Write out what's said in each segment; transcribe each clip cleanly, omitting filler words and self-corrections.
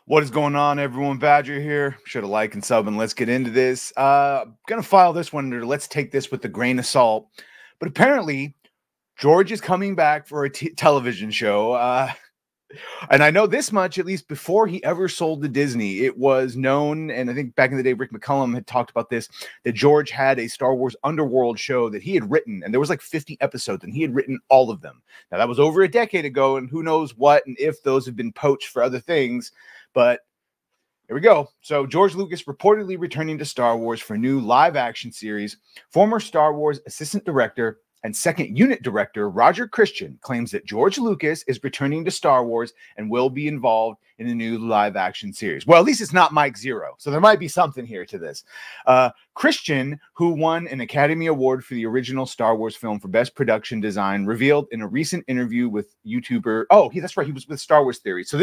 What is going on, everyone? Badger here. Should have liked and sub, and let's get into this. Gonna file this one under let's take this with a grain of salt. But apparently, George is coming back for a television show. And I know this much, at least before he ever sold to Disney, it was known, and I think back in the day, Rick McCullum had talked about this, that George had a Star Wars Underworld show that he had written, and there was like 50 episodes, and he had written all of them. Now, that was over a decade ago, and who knows what and if those have been poached for other things, but here we go. So George Lucas reportedly returning to Star Wars for a new live-action series. Former Star Wars assistant director and second unit director Roger Christian claims that George Lucas is returning to Star Wars and will be involved in a new live-action series. Well, at least it's not Mike Zero, so there might be something here to this. Christian, who won an Academy Award for the original Star Wars film for Best Production Design, revealed in a recent interview with YouTuber. Oh, that's right. He was with Star Wars Theory. So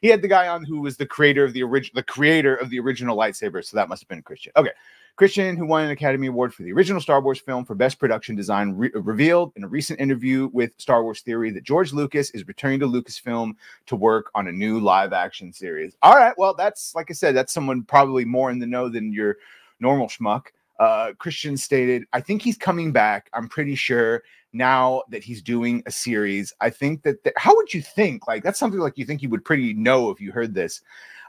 he had the guy on who was the creator of the original lightsaber. So that must have been Christian. Okay. Christian, who won an Academy Award for the original Star Wars film for Best Production Design, revealed in a recent interview with Star Wars Theory that George Lucas is returning to Lucasfilm to work on a new live-action series. All right, well, that's, like I said, that's someone probably more in the know than your normal schmuck. Christian stated, I think he's coming back. I'm pretty sure now that he's doing a series. I think that, how would you think? Like, that's something like you think you would pretty know if you heard this.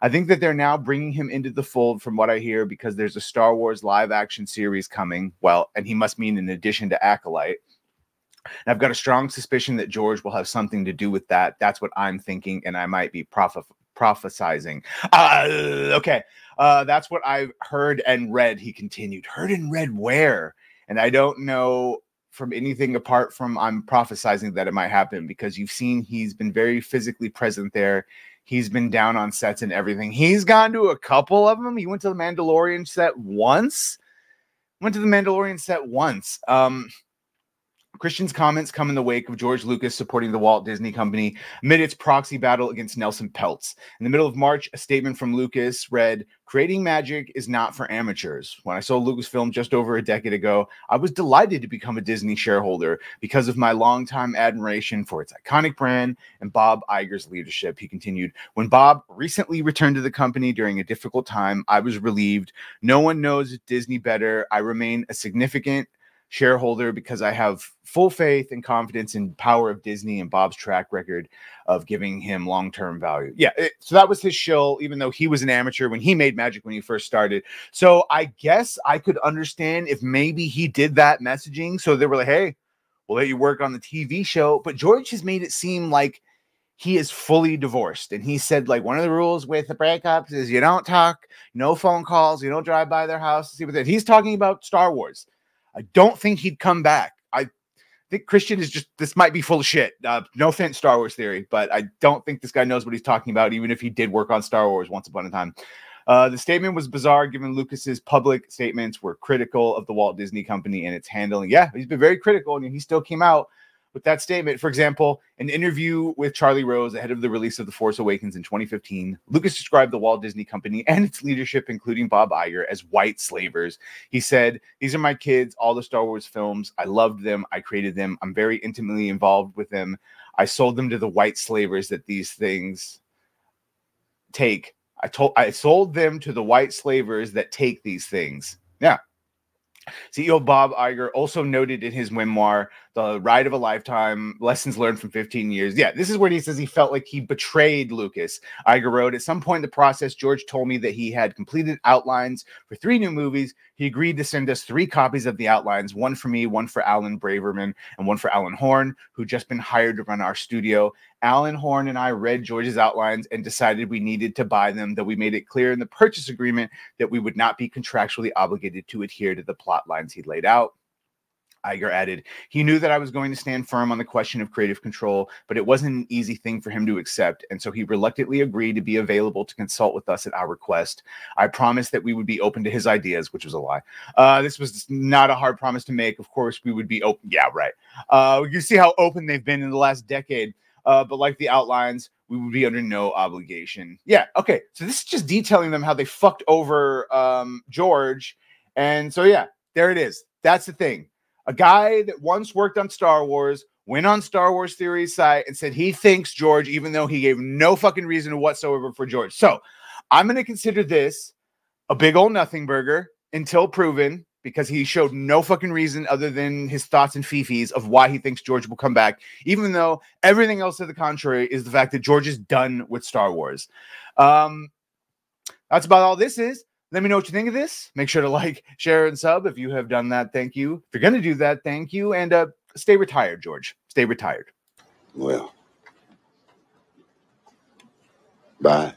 I think that they're now bringing him into the fold from what I hear because there's a Star Wars live action series coming. Well, and he must mean in addition to Acolyte. And I've got a strong suspicion that George will have something to do with that. That's what I'm thinking, and I might be prophesizing. Okay. That's what I've heard and read, he continued. Heard and read where? And I don't know from anything apart from I'm prophesizing that it might happen because you've seen he's been very physically present there. He's been down on sets and everything. He's gone to a couple of them. He went to the Mandalorian set once. Christian's comments come in the wake of George Lucas supporting the Walt Disney Company amid its proxy battle against Nelson Peltz. In the middle of March, a statement from Lucas read, "Creating magic is not for amateurs. When I sold Lucasfilm just over a decade ago, I was delighted to become a Disney shareholder because of my longtime admiration for its iconic brand and Bob Iger's leadership," he continued. "When Bob recently returned to the company during a difficult time, I was relieved. No one knows Disney better. I remain a significant shareholder because I have full faith and confidence in the power of Disney and Bob's track record of giving him long-term value." Yeah, so that was his shill, even though he was an amateur when he made magic when he first started. So I guess I could understand if maybe he did that messaging. So they were like, hey, we'll let you work on the TV show. But George has made it seem like he is fully divorced. And he said, like, one of the rules with the breakups is you don't talk, no phone calls, you don't drive by their house to see what he's talking about Star Wars. I don't think he'd come back. I think Christian is just, this might be full of shit. No offense, Star Wars Theory, but I don't think this guy knows what he's talking about, even if he did work on Star Wars once upon a time. The statement was bizarre, given Lucas's public statements were critical of the Walt Disney Company and its handling. Yeah, he's been very critical, and he still came out with that statement. For example, an interview with Charlie Rose ahead of the release of The Force Awakens in 2015, Lucas described the Walt Disney Company and its leadership, including Bob Iger, as white slavers. He said, "These are my kids, all the Star Wars films. I loved them. I created them. I'm very intimately involved with them. I sold them to the white slavers that these things take. I sold them to the white slavers that take these things." Yeah. CEO Bob Iger also noted in his memoir, The Ride of a Lifetime, Lessons Learned from 15 Years. Yeah, this is where he says he felt like he betrayed Lucas. Iger wrote, "At some point in the process, George told me that he had completed outlines for 3 new movies. He agreed to send us 3 copies of the outlines, one for me, one for Alan Braverman, and one for Alan Horn, who'd just been hired to run our studio. Alan Horn and I read George's outlines and decided we needed to buy them, though we made it clear in the purchase agreement that we would not be contractually obligated to adhere to the plot lines he laid out." Iger added, "He knew that I was going to stand firm on the question of creative control, but it wasn't an easy thing for him to accept, and so he reluctantly agreed to be available to consult with us at our request. I promised that we would be open to his ideas," which was a lie. This was not a hard promise to make. Of course, we would be open. Yeah, right. You see how open they've been in the last decade. But like the outlines, we would be under no obligation. Yeah, okay. So this is just detailing them how they fucked over George. And so, yeah, there it is. That's the thing. A guy that once worked on Star Wars, went on Star Wars Theory's site and said he thinks George, even though he gave no fucking reason whatsoever for George. So I'm going to consider this a big old nothing burger until proven, because he showed no fucking reason other than his thoughts and fifis of why he thinks George will come back, even though everything else to the contrary is the fact that George is done with Star Wars. That's about all this is. Let me know what you think of this. Make sure to like, share, and sub. If you have done that, thank you. If you're going to do that, thank you. And stay retired, George. Stay retired. Well, bye.